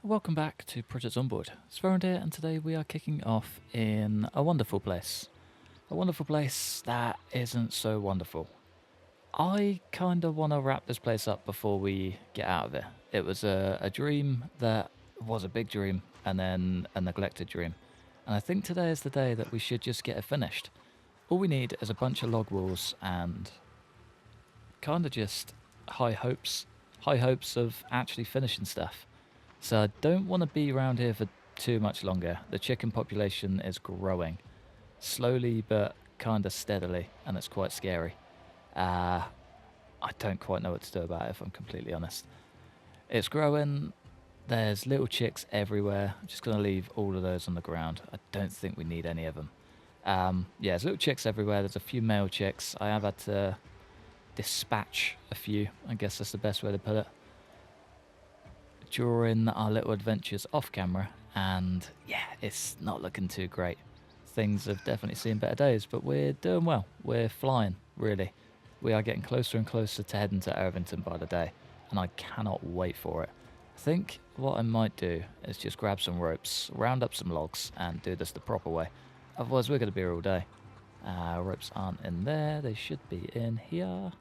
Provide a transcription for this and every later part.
Welcome back to Project Zomboid. It's Rowan here, and today we are kicking off in a wonderful place. A wonderful place that isn't so wonderful. I kind of want to wrap this place up before we get out of it. It was a dream that was a big dream, and then a neglected dream. And I think today is the day that we should just get it finished. All we need is a bunch of log walls and kind of just high hopes. High hopes of actually finishing stuff. So I don't want to be around here for too much longer. The chicken population is growing. Slowly but kind of steadily, and it's quite scary. I don't quite know what to do about it, if I'm completely honest. It's growing. There's little chicks everywhere. I'm just going to leave all of those on the ground. I don't think we need any of them. Yeah, there's little chicks everywhere. There's a few male chicks. I have had to dispatch a few. I guess that's the best way to put it. During our little adventures off camera, and yeah, it's not looking too great. Things have definitely seen better days, but we're doing well. We're flying, really. We are getting closer and closer to heading to Irvington by the day, and I cannot wait for it. I think what I might do is just grab some ropes, round up some logs, and do this the proper way. Otherwise, we're going to be here all day. Ropes aren't in there. They should be in here.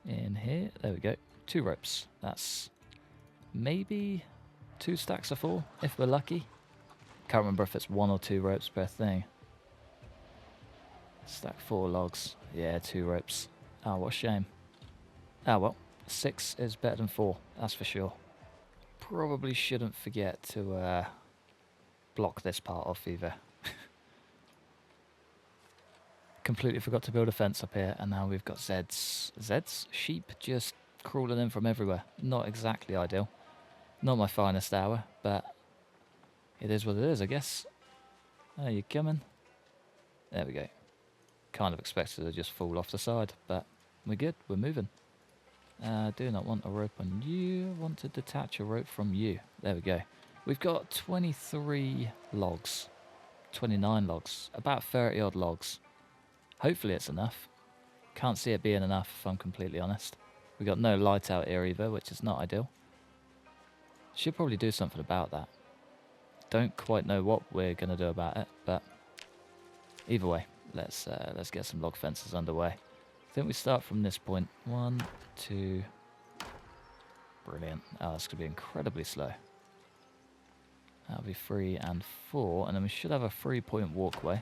In here. There we go. 2 ropes. That's maybe 2 stacks of 4, if we're lucky. Can't remember if it's 1 or 2 ropes per thing. Stack 4 logs. Yeah, 2 ropes. Oh, what a shame. Oh well, 6 is better than 4, that's for sure. Probably shouldn't forget to block this part off either. Completely forgot to build a fence up here, and now we've got Zeds. Zeds? Sheep just crawling in from everywhere. Not exactly ideal. Not my finest hour, but it is what it is, I guess. Are you coming? There we go. Kind of expected to just fall off the side, but we're good. We're moving. Do not want a rope on you. Want to detach a rope from you. There we go. We've got 23 logs. 29 logs. About 30 odd logs. Hopefully it's enough. Can't see it being enough, if I'm completely honest. We got no light out here either, which is not ideal. Should probably do something about that. Don't quite know what we're going to do about it, but either way, let's get some log fences underway. I think we start from this point. 1, 2. Brilliant. Oh, it's going to be incredibly slow. That'll be 3 and 4, and then we should have a 3-point walkway.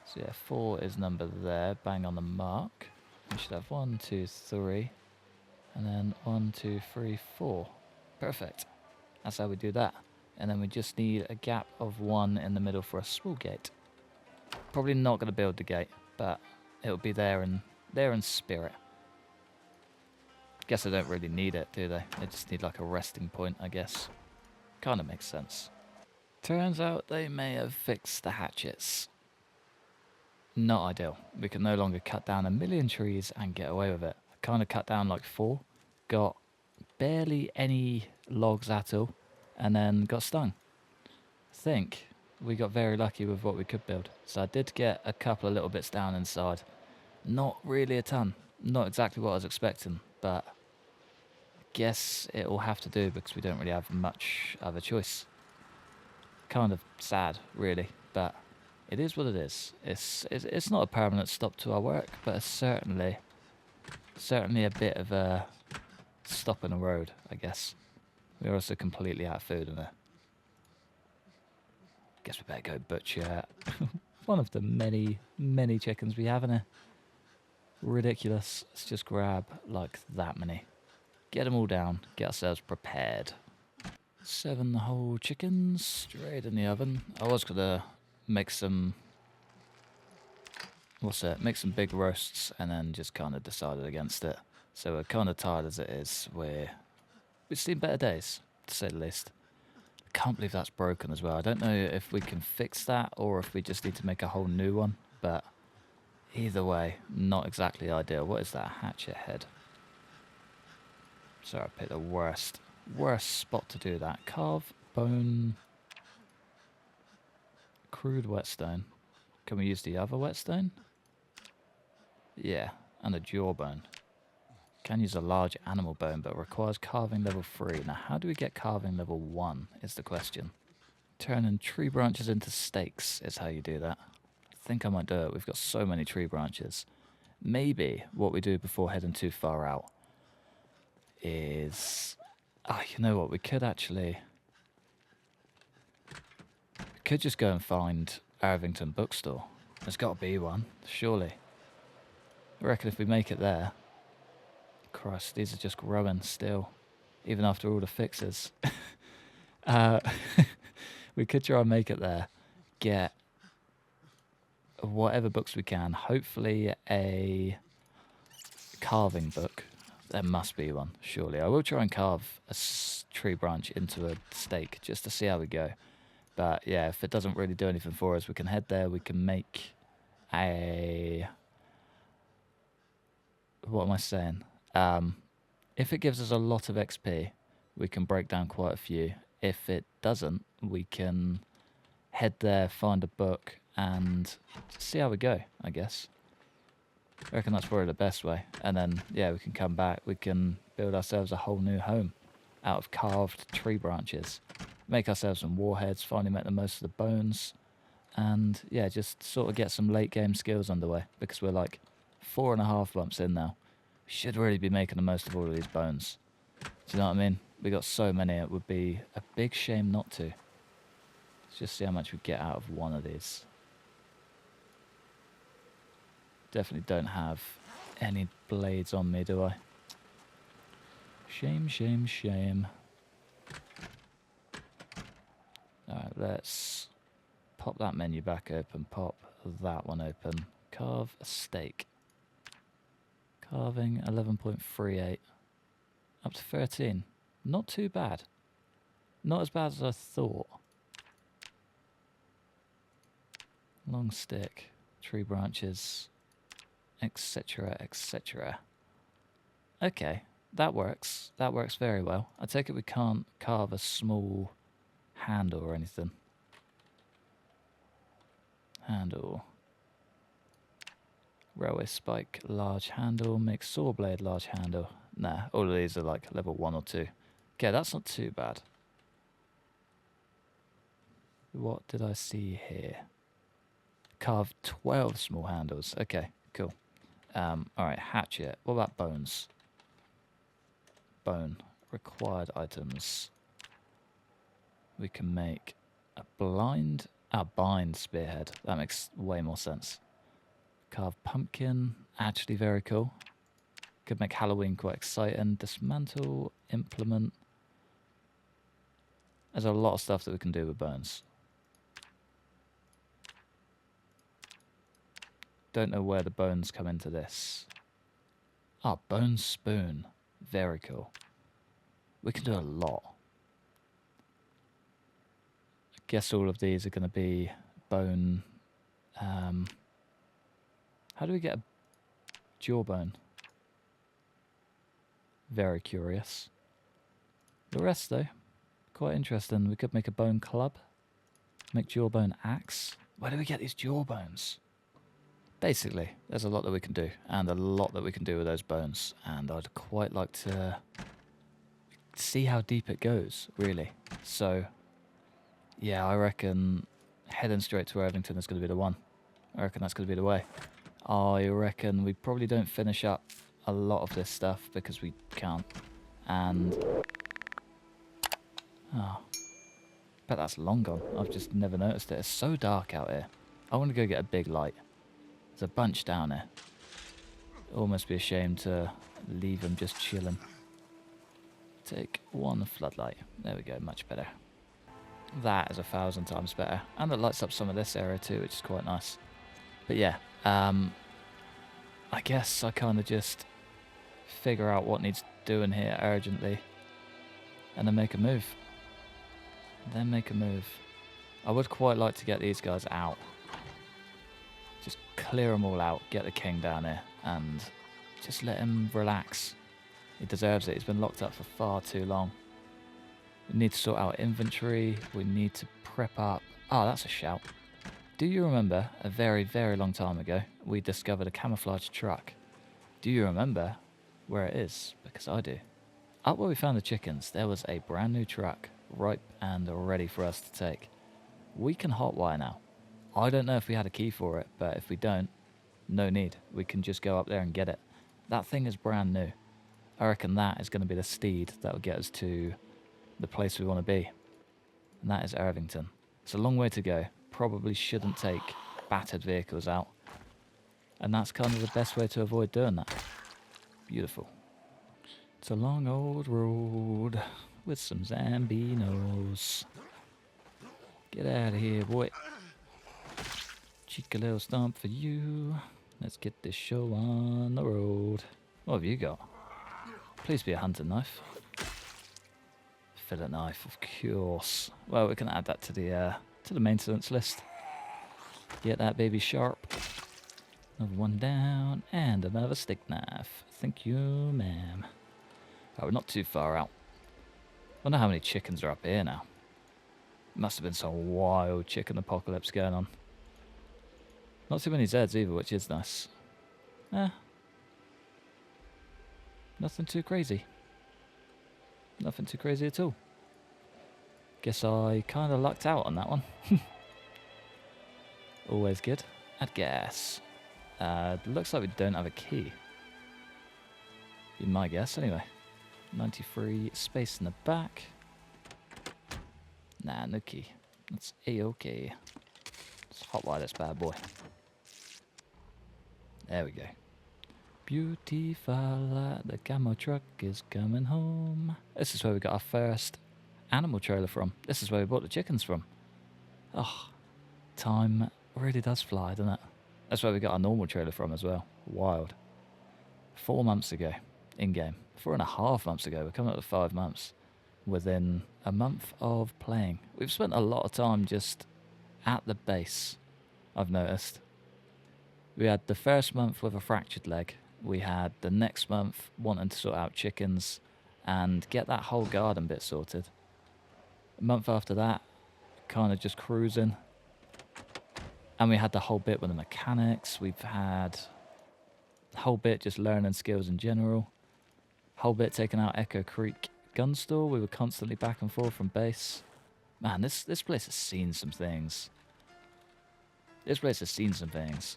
So yeah, 4 is number there, bang on the mark. We should have 1, 2, 3, and then 1, 2, 3, 4. Perfect. That's how we do that. And then we just need a gap of 1 in the middle for a small gate. Probably not going to build the gate, but it'll be there in spirit. Guess they don't really need it, do they? They just need like a resting point, I guess. Kind of makes sense. Turns out they may have fixed the hatchets. Not ideal. We can no longer cut down a million trees and get away with it. Kind of cut down like 4, got barely any logs at all, and then got stung. I think we got very lucky with what we could build. So I did get a couple of little bits down inside. Not really a ton. Not exactly what I was expecting, but I guess it will have to do because we don't really have much other choice. Kind of sad, really, but it is what it is. It's not a permanent stop to our work, but it's certainly a bit of a stop in the road, I guess. We're also completely out of food in there. Guess we better go butcher one of the many chickens we have in here. Ridiculous. Let's just grab like that many. Get them all down. Get ourselves prepared. 7 whole chickens straight in the oven. I was gonna make some make some big roasts, and then just kind of decided against it. So we're kind of tired as it is. We've seen better days, to say the least. I can't believe that's broken as well. I don't know if we can fix that or if we just need to make a whole new one, but either way, not exactly ideal. What is that? Hatchet head. Sorry, I picked the worst spot to do that. Carve bone. Crude whetstone. Can we use the other whetstone? Yeah, and a jawbone. Can use a large animal bone, but requires carving level 3. Now, how do we get carving level 1 is the question. Turning tree branches into stakes is how you do that. I think I might do it. We've got so many tree branches. Maybe what we do before heading too far out is... Oh, you know what? We could actually... We could just go and find Irvington bookstore. There's got to be one, surely. I reckon if we make it there... Christ, these are just growing still, even after all the fixes. We could try and make it there, get whatever books we can, hopefully a carving book. There must be one, surely. I will try and carve a tree branch into a stake just to see how we go. But yeah, if it doesn't really do anything for us, we can head there, we can make a... What am I saying? If it gives us a lot of XP, we can break down quite a few. If it doesn't, we can head there, find a book, and see how we go, I guess. I reckon that's probably the best way. And then, yeah, we can come back. We can build ourselves a whole new home out of carved tree branches. Make ourselves some warheads, finally make the most of the bones. And, yeah, just sort of get some late game skills underway. Because we're like 4.5 bumps in now. We should really be making the most of all of these bones. Do you know what I mean? We got so many, it would be a big shame not to. Let's just see how much we get out of one of these. Definitely don't have any blades on me, do I? Shame, shame, shame. Alright, let's pop that menu back open, pop that one open. Carve a steak. Carving 11.38. Up to 13. Not too bad. Not as bad as I thought. Long stick, tree branches, etc, etc. Okay, that works. That works very well. I take it we can't carve a small handle or anything. Handle. Railway spike, large handle. Make saw blade, large handle. Nah, all of these are like level 1 or 2. Okay, that's not too bad. What did I see here? Carve 12 small handles. Okay, cool. Alright, hatchet. What about bones? Bone. Required items. We can make a bind spearhead. That makes way more sense. Carve pumpkin. Actually very cool. Could make Halloween quite exciting. Dismantle, implement. There's a lot of stuff that we can do with bones. Don't know where the bones come into this. Ah, bone spoon. Very cool. We can do a lot. I guess all of these are going to be bone. How do we get a jawbone? Very curious. The rest, though, quite interesting. We could make a bone club. Make jawbone axe. Where do we get these jawbones? Basically, there's a lot that we can do, and a lot that we can do with those bones, and I'd quite like to see how deep it goes, really. So, yeah, I reckon heading straight to Irvington is going to be the one. I reckon that's going to be the way. I reckon we probably don't finish up a lot of this stuff because we can't, and... Oh, bet that's long gone. I've just never noticed it. It's so dark out here. I want to go get a big light. There's a bunch down here. Almost be ashamed to leave them just chilling. Take one floodlight. There we go, much better. That is 1,000 times better. And it lights up some of this area too, which is quite nice. But yeah, I guess I kind of just figure out what needs doing here urgently. And then make a move. I would quite like to get these guys out. Just clear them all out, get the king down here, and just let him relax. He deserves it. He's been locked up for far too long. We need to sort out inventory. We need to prep up. Oh, that's a shout. Do you remember a very, very long time ago, we discovered a camouflage truck? Do you remember where it is, because I do. Up where we found the chickens, there was a brand new truck, ripe and ready for us to take. We can hotwire now. I don't know if we had a key for it, but if we don't, no need. We can just go up there and get it. That thing is brand new. I reckon that is going to be the steed that will get us to the place we want to be. And that is Irvington. It's a long way to go. Probably shouldn't take battered vehicles out. And that's kind of the best way to avoid doing that. Beautiful. It's a long old road with some Zambinos. Get out of here, boy. Cheek a little stomp for you. Let's get this show on the road. What have you got? Please be a hunting knife. Fillet knife, of course. Well, we can add that to the maintenance list. Get that baby sharp. Another one down, and another stick knife. Thank you, ma'am. Oh, we're not too far out. Wonder how many chickens are up here now. Must have been some wild chicken apocalypse going on. Not too many Zeds either, which is nice. Nothing too crazy. Nothing too crazy at all. Guess I kind of lucked out on that one. Always good. Add gas. Looks like we don't have a key. Be my guess, anyway. 93 space in the back. Nah, no key. That's A-okay. Let's hotwire this bad boy. There we go. Beautiful, the camo truck is coming home. This is where we got our first animal trailer from. This is where we bought the chickens from. Oh, time really does fly, doesn't it? That's where we got our normal trailer from as well. Wild. 4 months ago, in-game. 4.5 months ago. We're coming up to 5 months. Within a month of playing. We've spent a lot of time just at the base, I've noticed. We had the first month with a fractured leg. We had the next month wanting to sort out chickens and get that whole garden bit sorted. A month after that, kind of just cruising. And we had the whole bit with the mechanics. We've had the whole bit just learning skills in general. Whole bit taking out Echo Creek gun store. We were constantly back and forth from base. Man, this place has seen some things. This place has seen some things.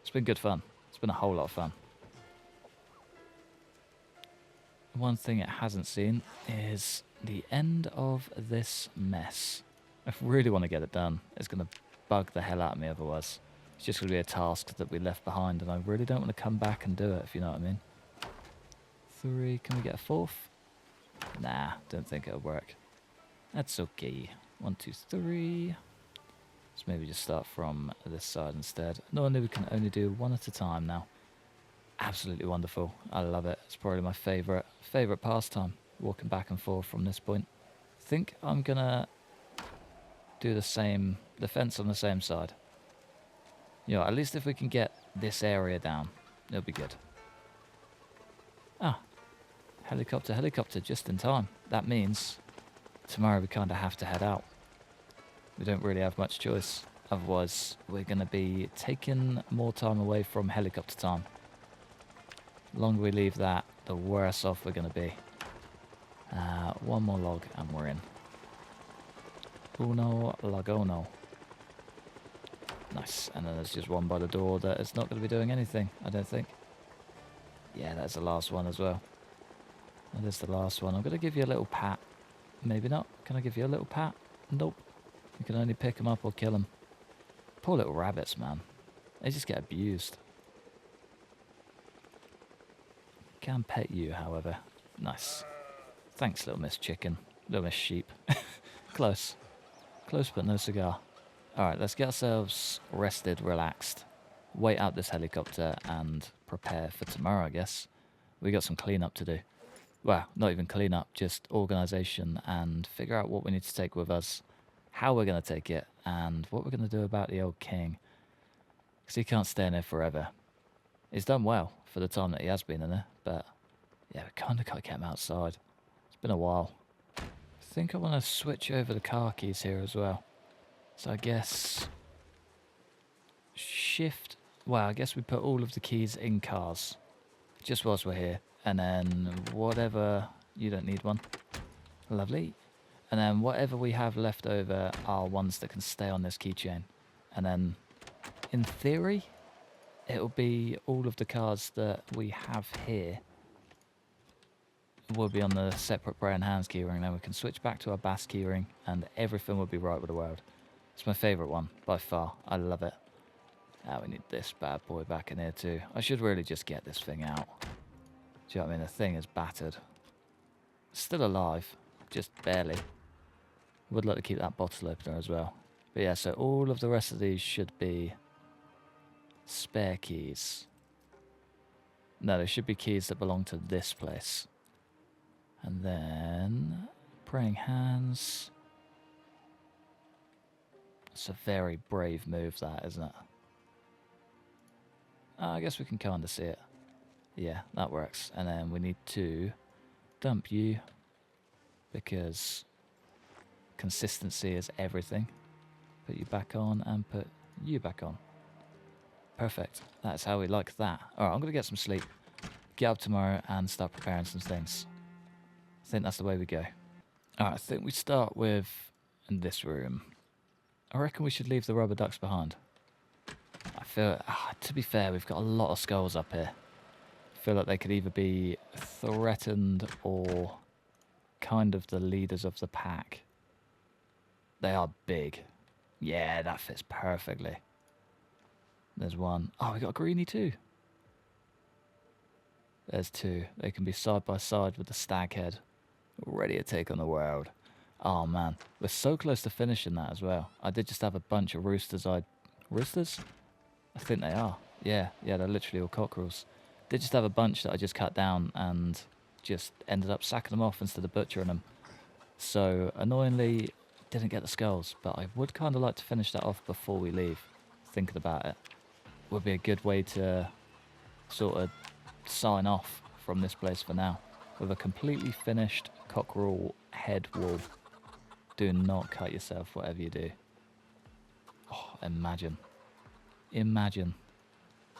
It's been good fun. It's been a whole lot of fun. One thing it hasn't seen is the end of this mess. I really want to get it done. It's going to bug the hell out of me otherwise. It's just going to be a task that we left behind, and I really don't want to come back and do it, if you know what I mean. 3, can we get a 4th? Nah, don't think it'll work. That's okay. 1, 2, 3. Let's maybe just start from this side instead. Normally we can only do 1 at a time now. Absolutely wonderful. I love it. It's probably my favourite pastime, walking back and forth from this point. I think I'm going to do the fence on the same side. You know, at least if we can get this area down, it'll be good. Ah, helicopter, just in time. That means tomorrow we kind of have to head out. We don't really have much choice. Otherwise, we're going to be taking more time away from helicopter time. The longer we leave that, the worse off we're going to be. 1 more log and we're in. Uno lagono. Nice. And then there's just one by the door that is not going to be doing anything, I don't think. Yeah, that's the last one as well. That is the last one. I'm going to give you a little pat. Maybe not. Can I give you a little pat? Nope. You can only pick them up or kill them. Poor little rabbits, man. They just get abused. Can pet you, however. Nice. Thanks, little Miss Chicken. Little Miss Sheep. Close. Close, but no cigar. Alright, let's get ourselves rested, relaxed. Wait out this helicopter and prepare for tomorrow, I guess. We got some cleanup to do. Well, not even cleanup, just organisation and figure out what we need to take with us. How we're going to take it, and what we're going to do about the old king. Because he can't stay in there forever. He's done well for the time that he has been in there, but yeah, we kind of got to get him outside. It's been a while. I think I want to switch over the car keys here as well. So I guess shift. Well, I guess we put all of the keys in cars. just whilst we're here. And then whatever... You don't need one. Lovely. And then whatever we have left over are ones that can stay on this keychain. And then, in theory, it'll be all of the cards that we have here will be on the separate Brain Hands keyring. Then we can switch back to our Bass keyring and everything will be right with the world. It's my favourite one, by far. I love it. Now we need this bad boy back in here too. I should really just get this thing out. Do you know what I mean? The thing is battered. Still alive, just barely. Would like to keep that bottle opener as well. But yeah, so all of the rest of these should be spare keys. No, they should be keys that belong to this place. And then Praying Hands. It's a very brave move, that, isn't it? I guess we can kind of see it. Yeah, that works. And then we need to dump you, because consistency is everything. Put you back on and put you back on. Perfect. That's how we like that. Alright, I'm going to get some sleep, get up tomorrow and start preparing some things. I think that's the way we go. Alright, I think we start with in this room. I reckon we should leave the rubber ducks behind. I feel, to be fair, we've got a lot of skulls up here. I feel like they could either be threatened or kind of the leaders of the pack. They are big. Yeah, that fits perfectly. There's one. Oh, we got a greenie too. There's two. They can be side by side with the stag head. Ready to take on the world. Oh man, we're so close to finishing that as well. I did just have a bunch of roosters. Roosters? I think they are. Yeah, they're literally all cockerels. Did just have a bunch that I just cut down and just ended up sacking them off instead of butchering them. So, annoyingly, didn't get the skulls, but I would kind of like to finish that off before we leave. Thinking about it. Would be a good way to sort of sign off from this place for now. With a completely finished cockerel head wall. Do not cut yourself, whatever you do. Oh, imagine. Imagine.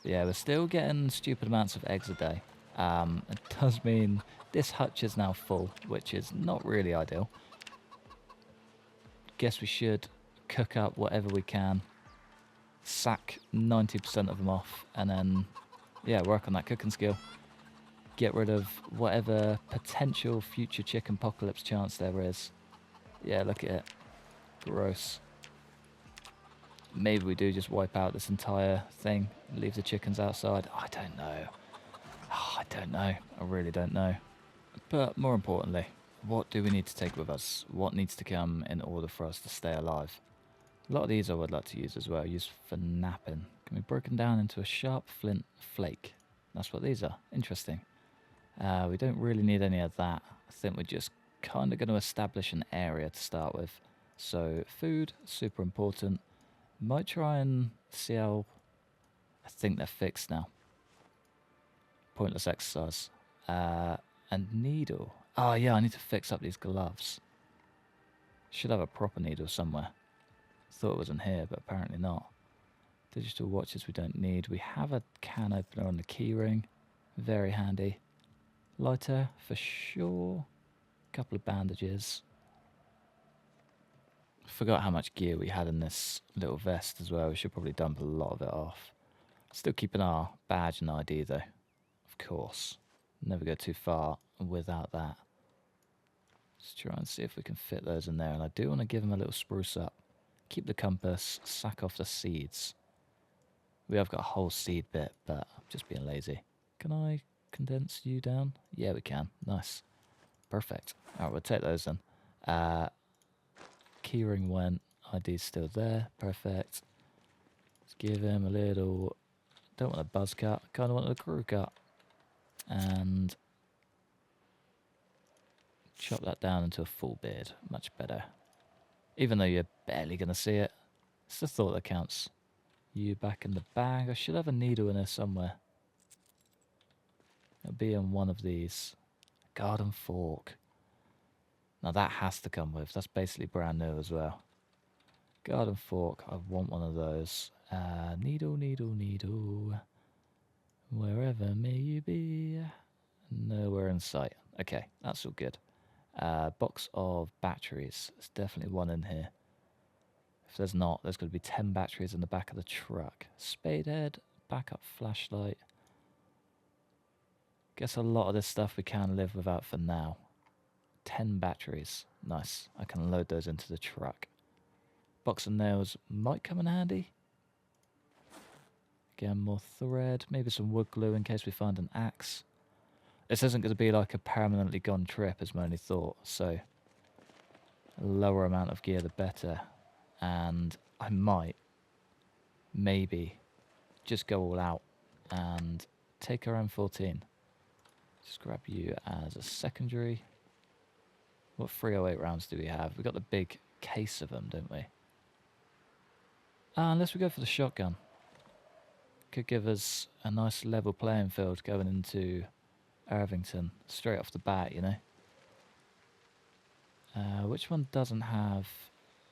Yeah, we're still getting stupid amounts of eggs a day. It does mean this hutch is now full, which is not really ideal. Guess we should cook up whatever we can, sack 90% of them off, and then, yeah, work on that cooking skill. Get rid of whatever potential future chicken apocalypse chance there is. Yeah, look at it. Gross. Maybe we do just wipe out this entire thing, leave the chickens outside. I don't know. Oh, I don't know. I really don't know. But more importantly, what do we need to take with us? What needs to come in order for us to stay alive? A lot of these I would like to use as well, use for napping. Can be broken down into a sharp flint flake. That's what these are. Interesting. We don't really need any of that. I think we're just kind of going to establish an area to start with. So food, super important. Might try and see how... I think they're fixed now. Pointless exercise. And needle. Oh yeah, I need to fix up these gloves. Should have a proper needle somewhere. Thought it was in here, but apparently not. Digital watches we don't need. We have a can opener on the keyring. Very handy. Lighter for sure. Couple of bandages. Forgot how much gear we had in this little vest as well. We should probably dump a lot of it off. Still keeping our badge and ID though. Of course. Never go too far without that. Let's try and see if we can fit those in there. And I do want to give them a little spruce up. Keep the compass, sack off the seeds. We have got a whole seed bit, but I'm just being lazy. Can I condense you down? Yeah, we can. Nice. Perfect. Alright, we'll take those then. Keyring went. ID's still there. Perfect. Let's give him a little... Don't want a buzz cut. Kind of want a crew cut. And... chop that down into a full beard. Much better. Even though you're barely going to see it. It's the thought that counts. You back in the bag. I should have a needle in there somewhere. It'll be in one of these. Garden fork. Now that has to come with. That's basically brand new as well. Garden fork. I want one of those. Needle, needle, needle. Wherever may you be. Nowhere in sight. Okay, that's all good. Box of batteries. There's definitely one in here. If there's not, there's going to be 10 batteries in the back of the truck. Spade head, backup flashlight. Guess a lot of this stuff we can live without for now. 10 batteries. Nice. I can load those into the truck. Box of nails might come in handy. Again, more thread. Maybe some wood glue in case we find an axe. This isn't going to be like a permanently gone trip, is my only thought. So, a lower amount of gear the better. And I might, maybe, just go all out and take our M14. Just grab you as a secondary. What 308 rounds do we have? We've got the big case of them, don't we? Unless we go for the shotgun. Could give us a nice level playing field going into Irvington straight off the bat, you know. Which one doesn't have...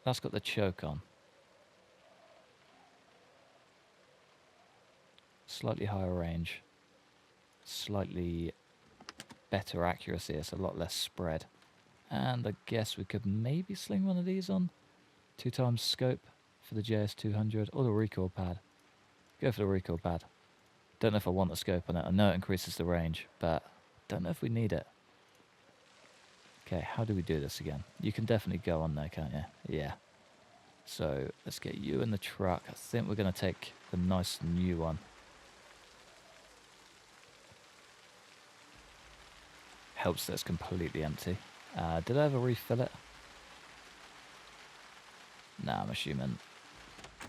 That's got the choke on. Slightly higher range. Slightly better accuracy. It's a lot less spread. And I guess we could maybe sling one of these on. 2x scope for the JS200 or the recoil pad. Go for the recoil pad. Don't know if I want the scope on it. I know it increases the range, but don't know if we need it. Okay, how do we do this again? You can definitely go on there, can't you? Yeah. So let's get you in the truck. I think we're going to take the nice new one. Helps that it's completely empty. Did I ever refill it? Nah, I'm assuming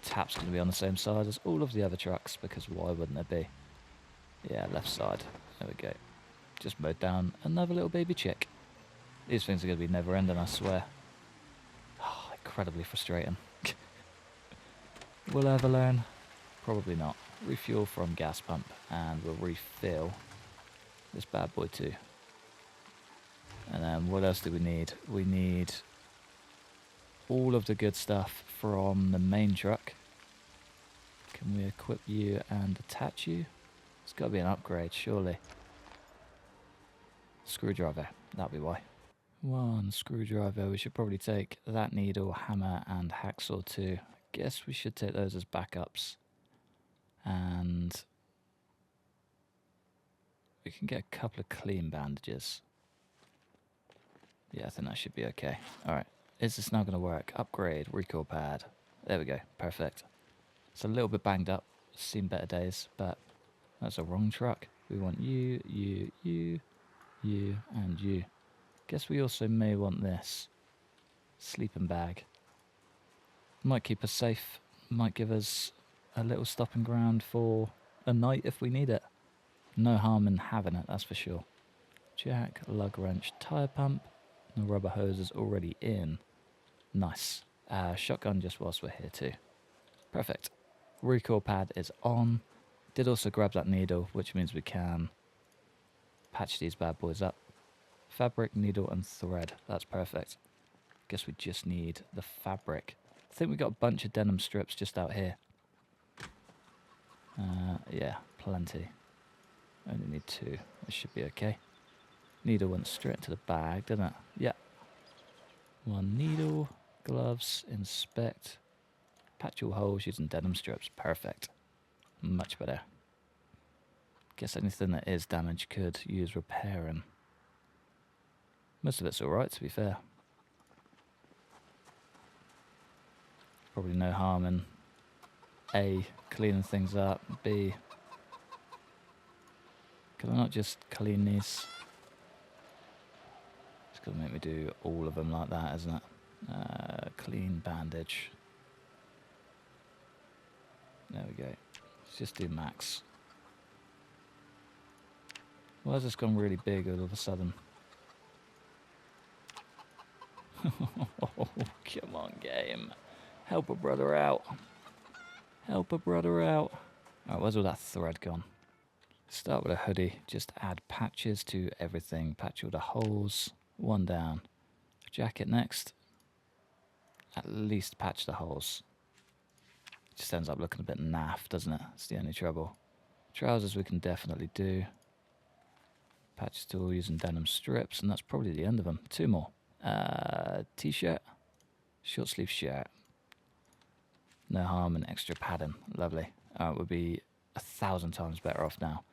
tap's going to be on the same side as all of the other trucks, because why wouldn't it be? Yeah, left side. There we go. Just mowed down another little baby chick. These things are going to be never ending, I swear. Oh, incredibly frustrating. Will I ever learn? Probably not. Refuel from gas pump, and we'll refill this bad boy too. And then what else do we need? We need all of the good stuff from the main truck. Can we equip you and attach you? It's got to be an upgrade, surely. Screwdriver, that'll be why. One screwdriver, we should probably take that needle, hammer and hacksaw too. I guess we should take those as backups. And we can get a couple of clean bandages. Yeah, I think that should be okay. Alright, is this now going to work? Upgrade, recoil pad. There we go, perfect. It's a little bit banged up, seen better days, but that's a wrong truck. We want you, you, you, you, and you. Guess we also may want this. Sleeping bag. Might keep us safe, might give us a little stopping ground for a night if we need it. No harm in having it, that's for sure. Jack, lug wrench, tyre pump. The rubber hose is already in. Nice. Shotgun just whilst we're here too. Perfect. Recoil pad is on. Did also grab that needle, which means we can patch these bad boys up. Fabric, needle and thread. That's perfect. Guess we just need the fabric. I think we got a bunch of denim strips just out here. Yeah, plenty. Only need 2. This should be okay. Needle went straight into the bag, didn't it? Yeah. 1 needle, gloves, inspect. Patch all holes using denim strips. Perfect. Much better. Guess anything that is damaged could use repairing. Most of it's alright, to be fair. Probably no harm in A, cleaning things up, B, can I not just clean these? It's going to make me do all of them like that, isn't it? Clean bandage. There we go. Let's just do max. Why has this gone really big all of a sudden? Oh, come on, game. Help a brother out. Help a brother out. Alright, where's all that thread gone? Start with a hoodie. Just add patches to everything. Patch all the holes. 1 down. Jacket next. At least patch the holes. Just ends up looking a bit naff, doesn't it? That's the only trouble. Trousers we can definitely do. Patch tool using denim strips, and that's probably the end of them. 2 more. T-shirt, short sleeve shirt. No harm in extra padding. Lovely. We'll be 1,000 times better off now.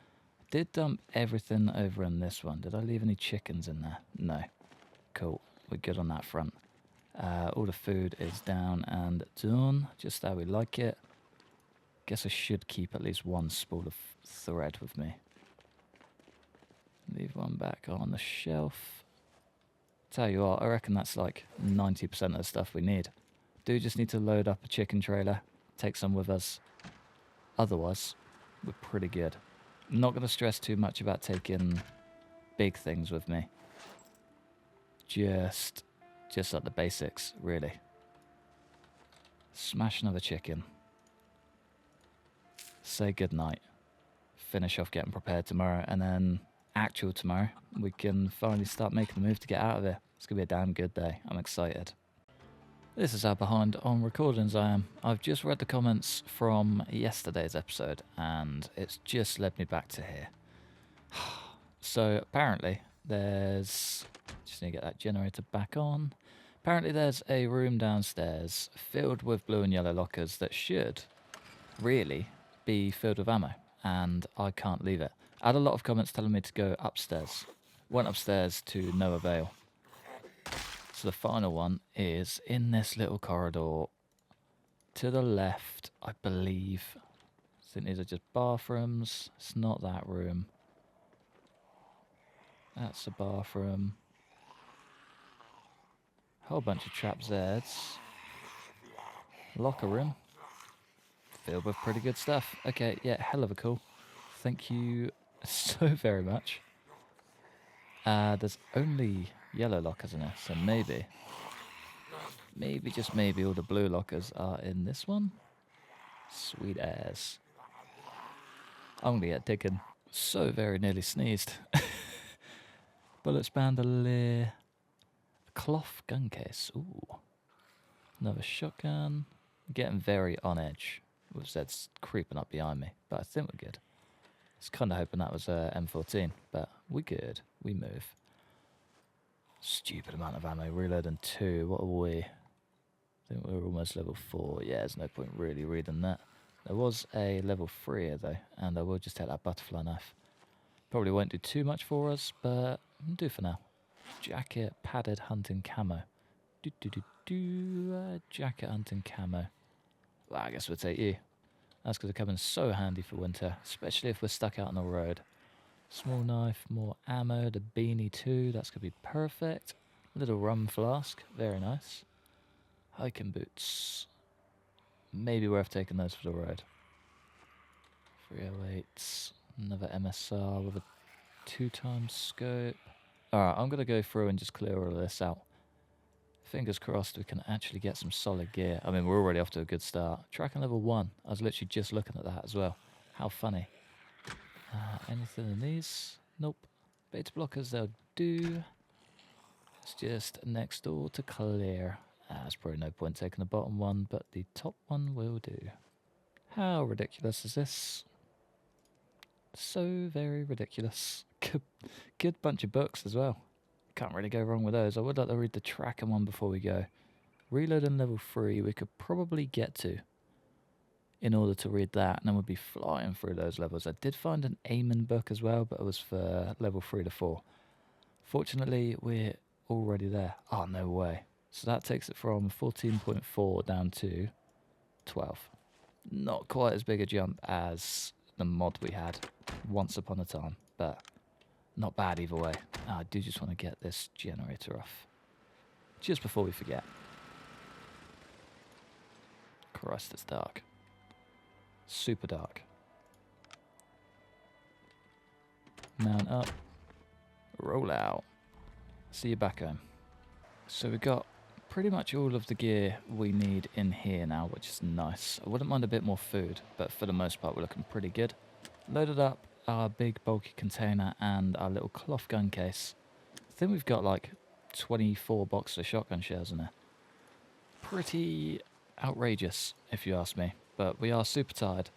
Did dump everything over in this one. Did I leave any chickens in there? No. Cool. We're good on that front. All the food is down and done, just how we like it. Guess I should keep at least 1 spool of thread with me. Leave 1 back on the shelf. Tell you what, I reckon that's like 90% of the stuff we need. Do just need to load up a chicken trailer, take some with us. Otherwise, we're pretty good. I'm not going to stress too much about taking big things with me. Just like the basics, really. Smash another chicken. Say goodnight. Finish off getting prepared tomorrow, and then actual tomorrow, we can finally start making the move to get out of here. It's going to be a damn good day. I'm excited. This is how behind on recordings I am. I've just read the comments from yesterday's episode, and it's just led me back to here. So apparently there's... Just need to get that generator back on. Apparently there's a room downstairs filled with blue and yellow lockers that should really be filled with ammo, and I can't leave it. I had a lot of comments telling me to go upstairs. Went upstairs to no avail. So the final one is in this little corridor to the left, I believe. I think these are just bathrooms. It's not that room. That's a bathroom. Whole bunch of trap Zeds. Locker room. Filled with pretty good stuff. Okay, yeah, hell of a cool. Thank you so very much. There's only yellow lockers in it, so maybe, just maybe all the blue lockers are in this one. Sweet ass. I'm gonna get digging. So very nearly sneezed. Bullets bandolier. Cloth gun case. Ooh. Another shotgun. Getting very on edge with Zeds creeping up behind me, but I think we're good. I was kind of hoping that was a M14, but we're good. We move. Stupid amount of ammo. Reloading 2. What are we? I think we're almost level 4. Yeah, there's no point really reading that. There was a level 3 here though, and I will just take that butterfly knife. Probably won't do too much for us, but I'll do for now. Jacket, padded hunting camo. Jacket hunting camo. Well, I guess we'll take you. That's because they're coming so handy for winter, especially if we're stuck out on the road. Small knife, more ammo, the beanie too, that's going to be perfect. Little rum flask, very nice. Hiking boots. Maybe worth taking those for the road. 308s, another MSR with a 2x scope. Alright, I'm going to go through and just clear all of this out. Fingers crossed we can actually get some solid gear. I mean, we're already off to a good start. Tracking level 1. I was literally just looking at that as well. How funny. Anything in these? Nope. Beta blockers, they'll do. It's just next door to clear. There's probably no point taking the bottom one, but the top one will do. How ridiculous is this? So very ridiculous. Good bunch of books as well. Can't really go wrong with those. I would like to read the tracking one before we go. Reloading level 3 we could probably get to in order to read that, and then we'd be flying through those levels. I did find an aiming book as well, but it was for level 3 to 4. Fortunately, we're already there. Oh, no way. So that takes it from 14.4 down to 12. Not quite as big a jump as the mod we had once upon a time, but not bad either way. I do just want to get this generator off just before we forget. Christ, it's dark. Super dark. Mount up. Roll out. See you back home. So we've got pretty much all of the gear we need in here now, which is nice. I wouldn't mind a bit more food, but for the most part we're looking pretty good. Loaded up our big bulky container and our little cloth gun case. I think we've got like 24 boxes of shotgun shells in there. Pretty outrageous, if you ask me, but we are super tired.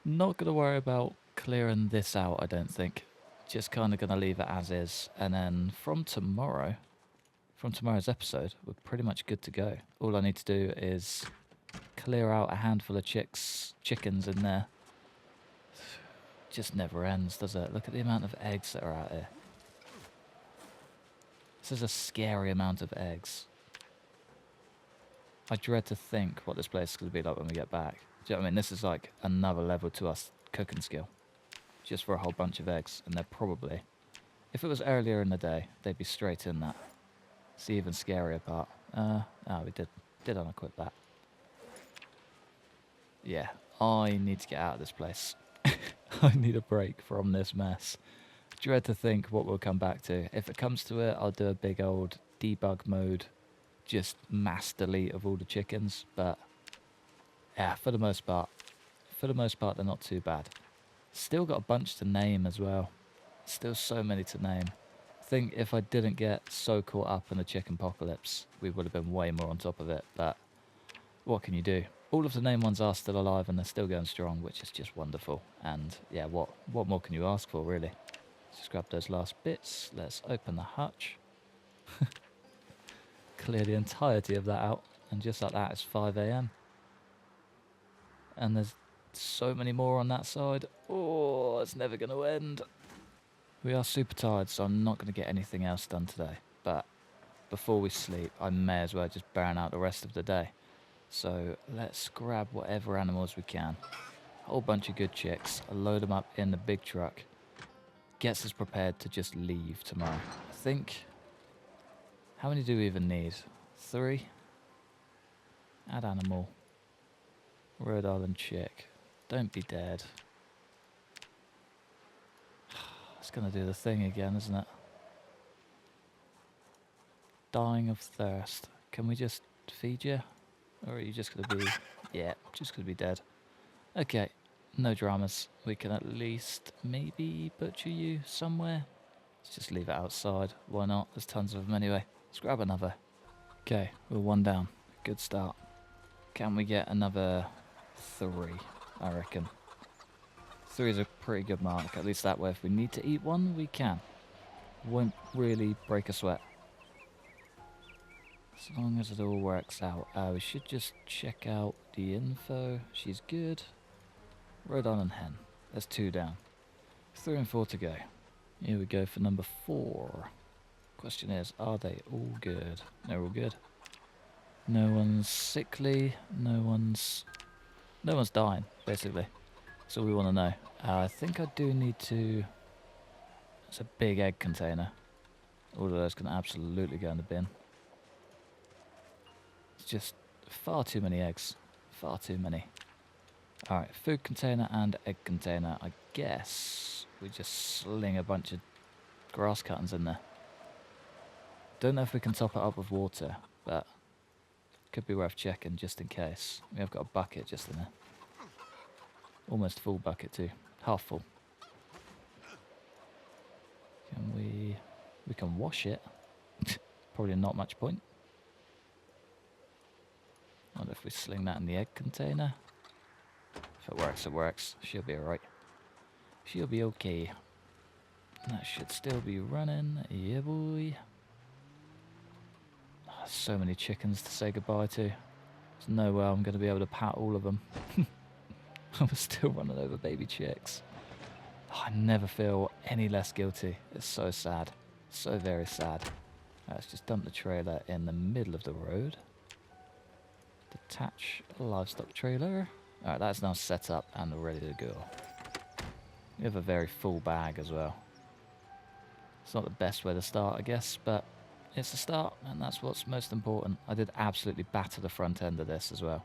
Not going to worry about clearing this out, I don't think. Just kind of going to leave it as is. And then from tomorrow's episode, we're pretty much good to go. All I need to do is clear out a handful of chickens in there. Just never ends, does it? Look at the amount of eggs that are out here. This is a scary amount of eggs. I dread to think what this place is going to be like when we get back. Do you know what I mean? This is like another level to us cooking skill. Just for a whole bunch of eggs. And they're probably, if it was earlier in the day, they'd be straight in that. It's the even scarier part. We did unequip that. Yeah, I need to get out of this place. I need a break from this mess. Dread to think what we'll come back to. If it comes to it, I'll do a big old debug mode. Just mass delete of all the chickens. But yeah, for the most part, they're not too bad. Still got a bunch to name as well. Still so many to name. I think if I didn't get so caught up in the chicken apocalypse, we would have been way more on top of it. But what can you do? All of the named ones are still alive and they're still going strong, which is just wonderful. And yeah, what more can you ask for, really? Let's just grab those last bits. Let's open the hutch. Clear the entirety of that out. And just like that, it's 5 AM. And there's so many more on that side. Oh, it's never going to end. We are super tired, so I'm not going to get anything else done today. But before we sleep, I may as well just burn out the rest of the day. So let's grab whatever animals we can. A whole bunch of good chicks. Load them up in the big truck. Gets us prepared to just leave tomorrow. I think... How many do we even need? 3? Add animal. Rhode Island chick. Don't be dead. It's going to do the thing again, isn't it? Dying of thirst. Can we just feed you? Or are you just going to be... Yeah, just going to be dead. Okay, no dramas. We can at least maybe butcher you somewhere. Let's just leave it outside. Why not? There's tons of them anyway. Let's grab another. Okay, we're 1 down. Good start. Can we get another 3? I reckon. 3 is a pretty good mark. At least that way, if we need to eat one, we can. Won't really break a sweat. As long as it all works out. We should just check out the info. She's good. Rhode Island hen. There's 2 down. 3 and 4 to go. Here we go for number 4. Question is, are they all good? They're all good. No one's sickly. No one's dying, basically. That's all we want to know. I think I do need to... It's a big egg container. All of those can absolutely go in the bin. It's just far too many eggs. Far too many. Alright, food container and egg container. I guess we just sling a bunch of grass cuttings in there. Don't know if we can top it up with water, but could be worth checking just in case. We have got a bucket just in there. Almost full bucket too. Half full. Can we can wash it. Probably not much point. Wonder if we sling that in the egg container. If it works, it works. She'll be alright. She'll be okay. That should still be running. Yeah, boy. Oh, so many chickens to say goodbye to. There's no way I'm going to be able to pat all of them. I'm still running over baby chicks. Oh, I never feel any less guilty. It's so sad. So very sad. Right, let's just dump the trailer in the middle of the road. Detach a livestock trailer. Alright, that's now set up and ready to go. We have a very full bag as well. It's not the best way to start, I guess, but it's a start, and that's what's most important. I did absolutely batter the front end of this as well.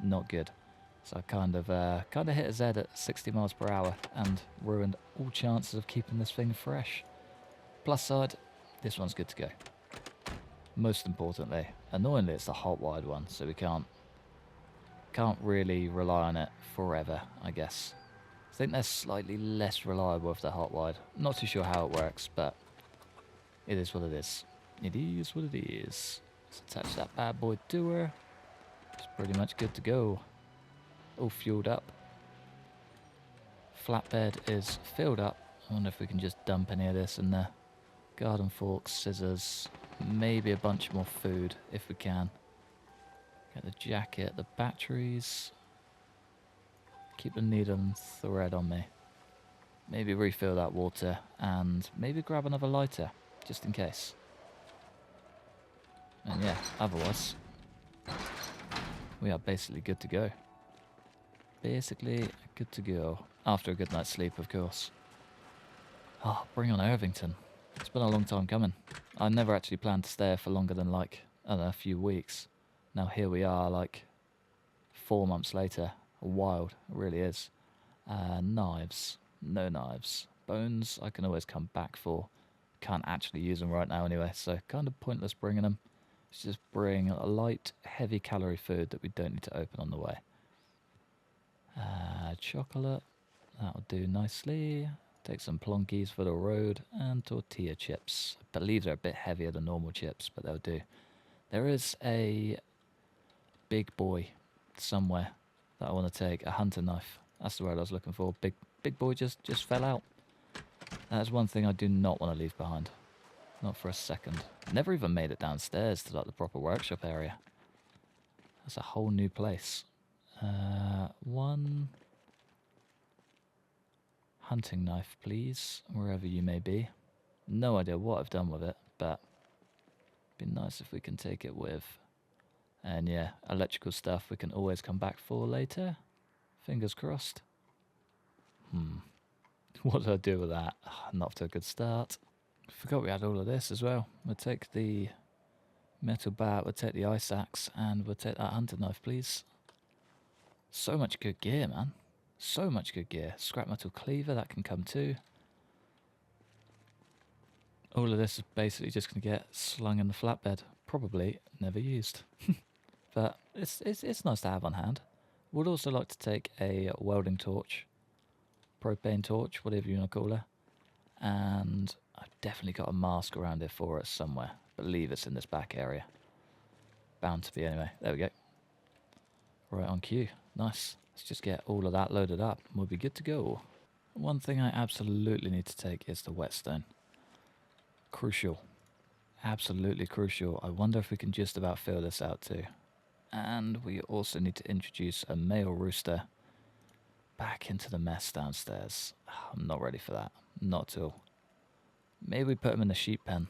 Not good. So I kind of hit a Z at 60 miles per hour and ruined all chances of keeping this thing fresh. Plus side, this one's good to go. Most importantly, annoyingly, it's the hot wired one, so we can't really rely on it forever, I guess. I think they're slightly less reliable if they're hot wired. Not too sure how it works, but it is what it is. It is what it is. Let's attach that bad boy to her. It's pretty much good to go. All fueled up. Flatbed is filled up. I wonder if we can just dump any of this in there. Garden forks, scissors, maybe a bunch more food if we can. Get the jacket, the batteries. Keep the needle and thread on me. Maybe refill that water and maybe grab another lighter just in case. And yeah, otherwise we are basically good to go. Basically good to go. After a good night's sleep, of course. Oh, bring on Irvington. It's been a long time coming. I never actually planned to stay here for longer than like, I don't know, a few weeks. Now here we are like 4 months later. Wild, it really is. Knives. No knives. Bones I can always come back for. Can't actually use them right now anyway, so kind of pointless bringing them. Let's just bring a light, heavy calorie food that we don't need to open on the way. Chocolate. That'll do nicely. Take some plonkies for the road and tortilla chips. I believe they're a bit heavier than normal chips, but they'll do. There is a big boy somewhere that I want to take. A hunter knife. That's the word I was looking for. Big boy just fell out. That's one thing I do not want to leave behind. Not for a second. Never even made it downstairs to like the proper workshop area. That's a whole new place. One hunting knife, please, wherever you may be. No idea what I've done with it, but it'd be nice if we can take it with. And yeah, electrical stuff we can always come back for later. Fingers crossed. What did I do with that? Not off to a good start. Forgot we had all of this as well. We'll take the metal bat, we'll take the ice axe, and we'll take that hunter knife, please. So much good gear, man. So much good gear. Scrap metal cleaver, that can come too. All of this is basically just going to get slung in the flatbed. Probably never used. But it's nice to have on hand. Would also like to take a welding torch. Propane torch, whatever you want to call her. And I've definitely got a mask around here for us somewhere. Believe it's in this back area. Bound to be anyway. There we go. Right on cue. Nice. Let's just get all of that loaded up and we'll be good to go. One thing I absolutely need to take is the whetstone. Crucial. Absolutely crucial. I wonder if we can just about fill this out too. And we also need to introduce a male rooster back into the mess downstairs. I'm not ready for that. Not at all. Maybe we put him in the sheep pen.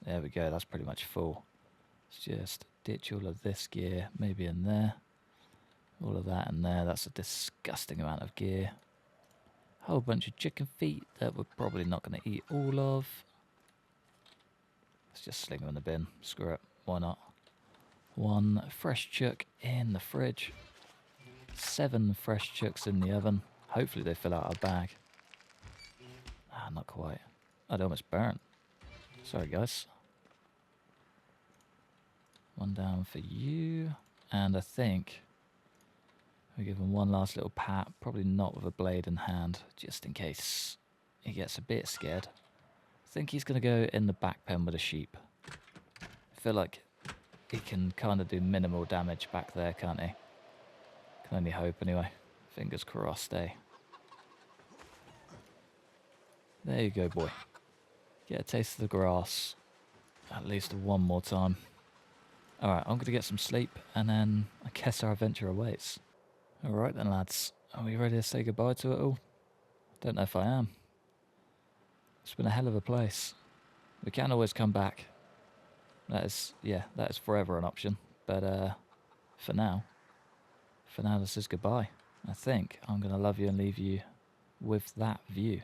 There we go. That's pretty much full. Let's just ditch all of this gear. Maybe in there. All of that in there. That's a disgusting amount of gear. Whole bunch of chicken feet that we're probably not going to eat all of. Let's just sling them in the bin. Screw it. Why not? One fresh chuck in the fridge. 7 fresh chucks in the oven. Hopefully they fill out our bag. Not quite. I'd almost burnt. Sorry, guys. One down for you. And I think we give him one last little pat. Probably not with a blade in hand, just in case he gets a bit scared. I think he's going to go in the back pen with a sheep. I feel like he can kind of do minimal damage back there, can't he? Can only hope anyway. Fingers crossed, eh? There you go, boy. Get a taste of the grass. At least one more time. Alright, I'm going to get some sleep, and then I guess our adventure awaits. Alright then, lads. Are we ready to say goodbye to it all? Don't know if I am. It's been a hell of a place. We can always come back. That is forever an option. But for now this is goodbye. I think I'm going to love you and leave you with that view.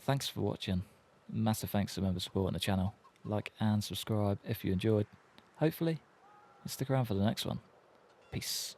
Thanks for watching. Massive thanks to members supporting the channel. Like and subscribe if you enjoyed. Hopefully, you'll stick around for the next one. Peace.